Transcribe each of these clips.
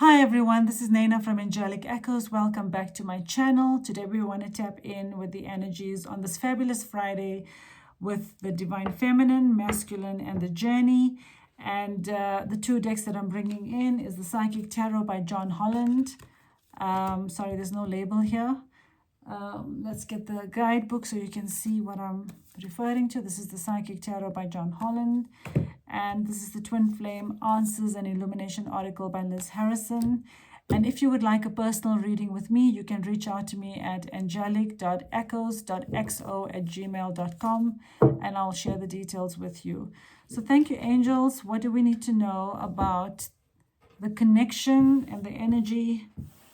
Hi everyone, this is Naina from Angelic Echoes. Welcome back to my channel. Today we want to tap in with the energies on this fabulous Friday with the Divine Feminine, Masculine, and the Journey. And the two decks that I'm bringing in is the Psychic Tarot by John Holland. Sorry, there's no label here. Let's get the guidebook so you can see what I'm referring to. This is the Psychic Tarot by John Holland. And this is the Twin Flame Answers and Illumination Oracle by Liz Harrison. And if you would like a personal reading with me, you can reach out to me at angelic.echoes.xo@gmail.com and I'll share the details with you. So thank you, angels. What do we need to know about the connection and the energy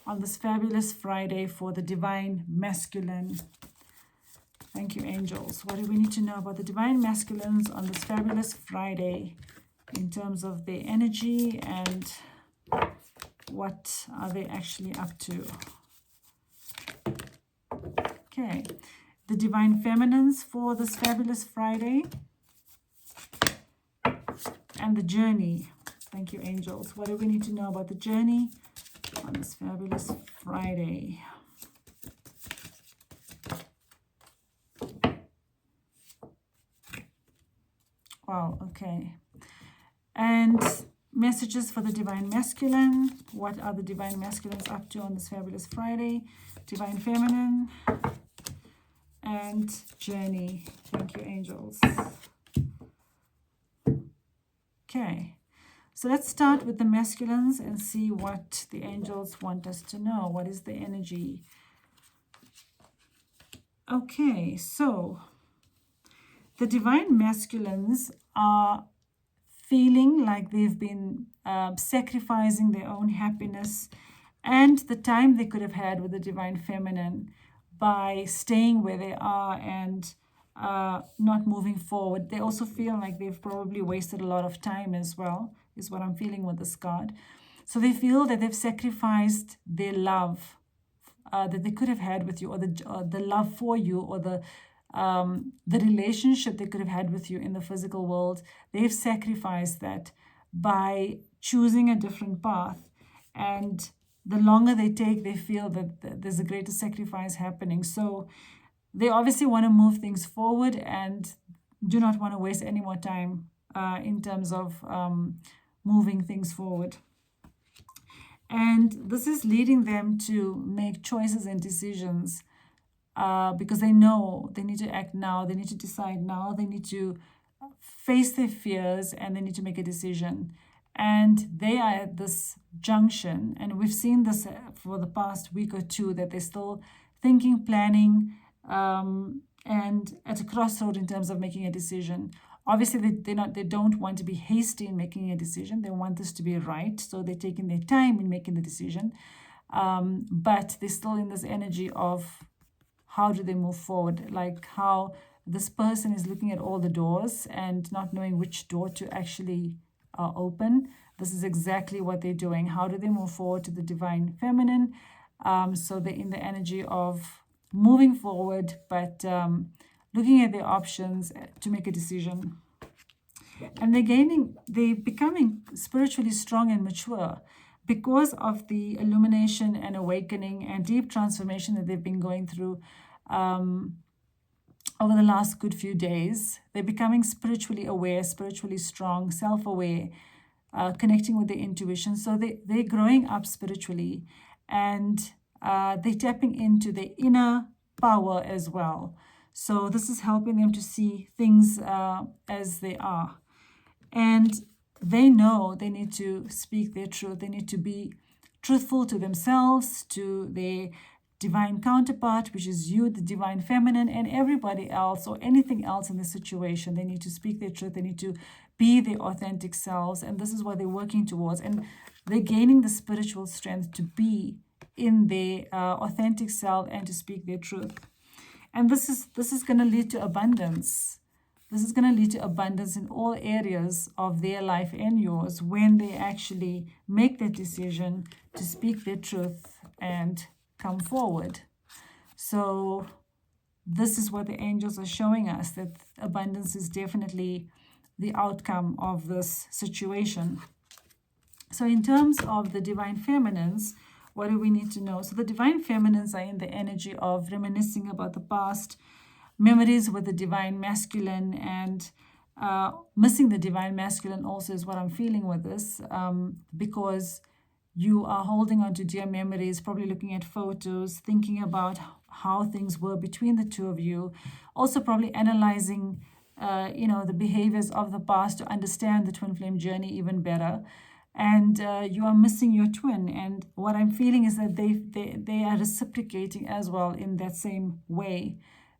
on this fabulous Friday for the Divine Masculine? Thank you, angels. What do we need to know about the Divine Masculines on this fabulous Friday in terms of their energy and what are they actually up to? Okay, the Divine Feminines for this fabulous Friday and the Journey. Thank you, angels. What do we need to know about the Journey on this fabulous Friday? Wow, okay. And messages for the Divine Masculine. What are the Divine Masculines up to on this fabulous Friday? Divine Feminine and Journey. Thank you, angels. Okay, so let's start with the masculines and see what the angels want us to know. What is the energy? Okay, so the Divine Masculines are feeling like they've been sacrificing their own happiness and the time they could have had with the Divine Feminine by staying where they are and not moving forward. They also feel like they've probably wasted a lot of time as well, is what I'm feeling with this card. So they feel that they've sacrificed their love that they could have had with you, or the love for you, or the relationship they could have had with you in the physical world. They've sacrificed that by choosing a different path. And the longer they take, they feel that there's a greater sacrifice happening. So they obviously want to move things forward and do not want to waste any more time in terms of moving things forward. And this is leading them to make choices and decisions because they know they need to act now, they need to decide now, they need to face their fears, and they need to make a decision. And they are at this junction, and we've seen this for the past week or two, that they're still thinking, planning, and at a crossroad in terms of making a decision. Obviously, they don't want to be hasty in making a decision. They want this to be right, so they're taking their time in making the decision. But they're still in this energy of how do they move forward, like how this person is looking at all the doors and not knowing which door to actually open. This is exactly what they're doing. How do they move forward to the Divine Feminine? So they're in the energy of moving forward, but looking at their options to make a decision. And they're becoming spiritually strong and mature because of the illumination and awakening and deep transformation that they've been going through over the last good few days. They're becoming spiritually aware, spiritually strong, self-aware, connecting with their intuition. So they're growing up spiritually, and they're tapping into their inner power as well. So this is helping them to see things as they are. And they know they need to speak their truth. They need to be truthful to themselves, to their divine counterpart, which is you, the Divine Feminine, and everybody else or anything else in the situation. They need to speak their truth. They need to be their authentic selves. And this is what they're working towards. And they're gaining the spiritual strength to be in their authentic self and to speak their truth. And this is going to lead to abundance. This is going to lead to abundance in all areas of their life and yours when they actually make that decision to speak their truth and come forward. So this is what the angels are showing us, that abundance is definitely the outcome of this situation. So in terms of the divine feminines, what do we need to know? So the divine feminines are in the energy of reminiscing about the past, memories with the divine masculine, and missing the divine masculine also is what I'm feeling with this, because you are holding on to dear memories, probably looking at photos, thinking about how things were between the two of you, also probably analyzing the behaviors of the past to understand the twin flame journey even better. And you are missing your twin, and what I'm feeling is that they are reciprocating as well in that same way.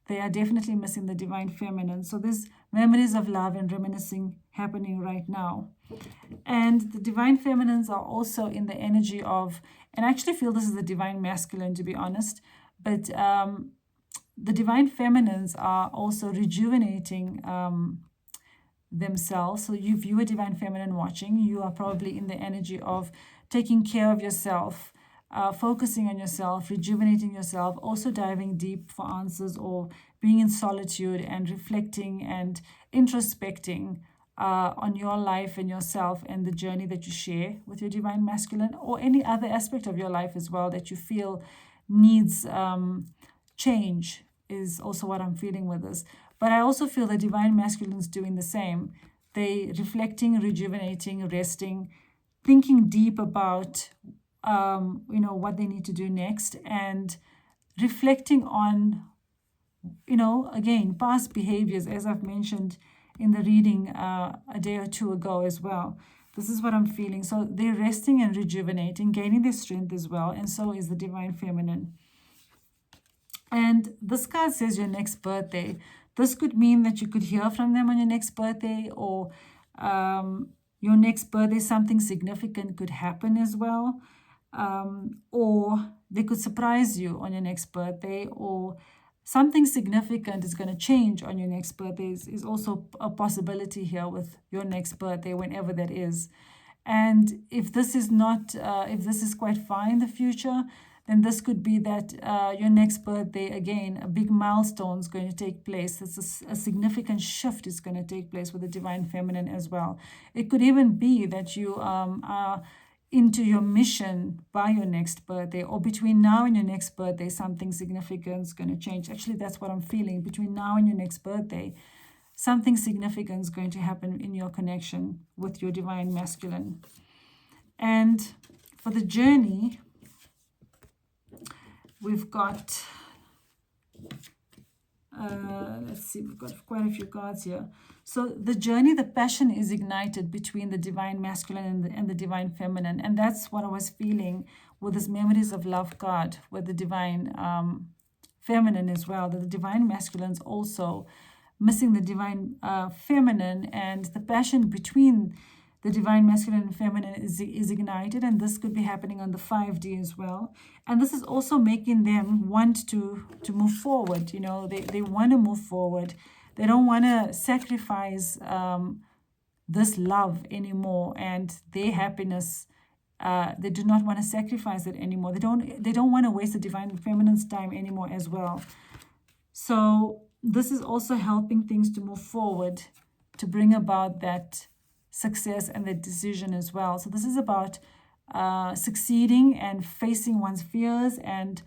They are definitely missing the divine feminine. So there's memories of love and reminiscing happening right now. And the divine feminines are also in the energy of, and I actually feel this is the divine masculine, to be honest, but the divine feminines are also rejuvenating themselves. So if you are divine feminine watching, you are probably in the energy of taking care of yourself, focusing on yourself, rejuvenating yourself, also diving deep for answers, or being in solitude and reflecting and introspecting on your life and yourself and the journey that you share with your divine masculine, or any other aspect of your life as well that you feel needs change, is also what I'm feeling with this. But I also feel the divine masculine is doing the same. They reflecting, rejuvenating, resting, thinking deep about what they need to do next, and reflecting on again past behaviors, as I've mentioned in the reading a day or two ago as well. This is what I'm feeling. So they're resting and rejuvenating, gaining their strength as well, and so is the divine feminine. And this card says your next birthday. This could mean that you could hear from them on your next birthday, or your next birthday, something significant could happen as well. Or they could surprise you on your next birthday, or something significant is going to change on your next birthday is also a possibility here with your next birthday, whenever that is. And if this is not, if this is quite far in the future, then this could be that your next birthday, again, a big milestone is going to take place. It's a significant shift is going to take place with the divine feminine as well. It could even be that you are into your mission by your next birthday, or between now and your next birthday, something significant is going to change. Actually, that's what I'm feeling. Between now and your next birthday, something significant is going to happen in your connection with your divine masculine. And for the journey, we've got, let's see, we've got quite a few cards here. So the journey, the passion is ignited between the divine masculine and the divine feminine. And that's what I was feeling with this memories of love card, with the divine feminine as well. That the divine masculine is also missing the divine feminine, and the passion between the divine masculine and feminine is ignited, and this could be happening on the 5D as well. And this is also making them want to move forward. They want to move forward. They don't want to sacrifice this love anymore and their happiness. They do not want to sacrifice it anymore. They don't want to waste the divine feminine's time anymore as well. So this is also helping things to move forward, to bring about that success and that decision as well. So this is about succeeding and facing one's fears, and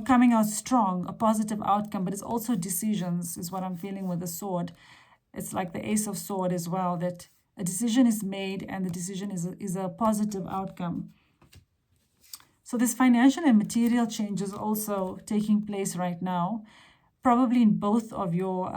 coming out strong, a positive outcome. But it's also decisions is what I'm feeling with the sword. It's like the Ace of Sword as well, that a decision is made and the decision is a positive outcome. So this financial and material changes also taking place right now, probably in both of your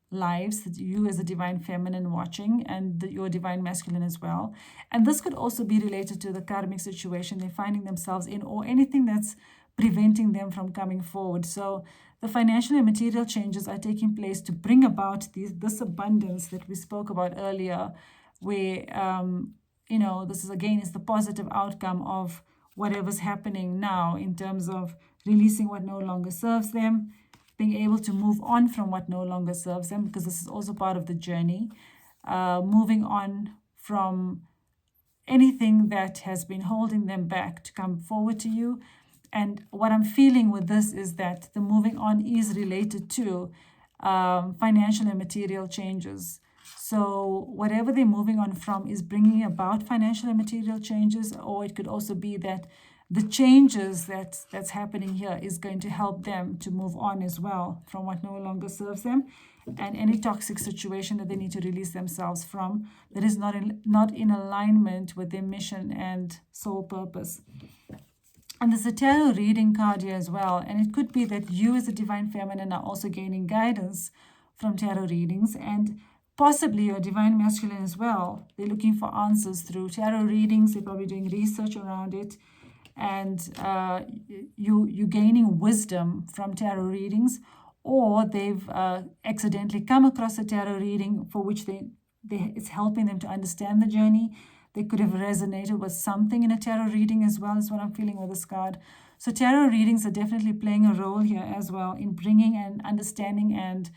lives, that you as a divine feminine watching, and your divine masculine as well. And this could also be related to the karmic situation they're finding themselves in, or anything that's preventing them from coming forward. So the financial and material changes are taking place to bring about this abundance that we spoke about earlier, where this is again is the positive outcome of whatever's happening now, in terms of releasing what no longer serves them, being able to move on from what no longer serves them, because this is also part of the journey, moving on from anything that has been holding them back to come forward to you. And what I'm feeling with this is that the moving on is related to financial and material changes. So whatever they're moving on from is bringing about financial and material changes, or it could also be that the changes that's happening here is going to help them to move on as well from what no longer serves them, and any toxic situation that they need to release themselves from that is not in alignment with their mission and soul purpose. And there's a tarot reading card here as well, and it could be that you as a divine feminine are also gaining guidance from tarot readings, and possibly your divine masculine as well. They're looking for answers through tarot readings. They're probably doing research around it, and you gaining wisdom from tarot readings, or they've accidentally come across a tarot reading for which it's helping them to understand the journey. They could have resonated with something in a tarot reading as well, is what I'm feeling with this card. So tarot readings are definitely playing a role here as well in bringing an understanding and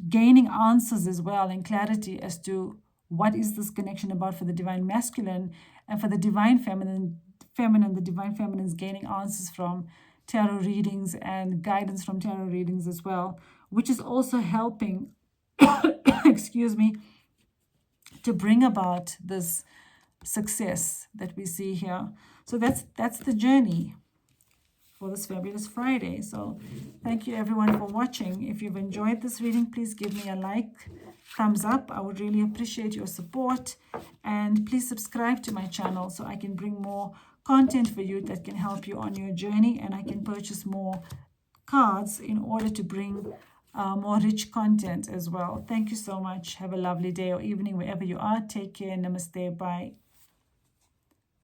gaining answers as well and clarity as to what is this connection about for the divine masculine, and for the divine feminine, the divine feminine is gaining answers from tarot readings and guidance from tarot readings as well, which is also helping, excuse me, to bring about this success that we see here. So that's the journey for this fabulous Friday. So thank you everyone for watching. If you've enjoyed this reading, please give me a like, thumbs up. I would really appreciate your support, and please subscribe to my channel so I can bring more content for you that can help you on your journey, and I can purchase more cards in order to bring more rich content as well. Thank you so much. Have a lovely day or evening wherever you are. Take care. Namaste. Bye.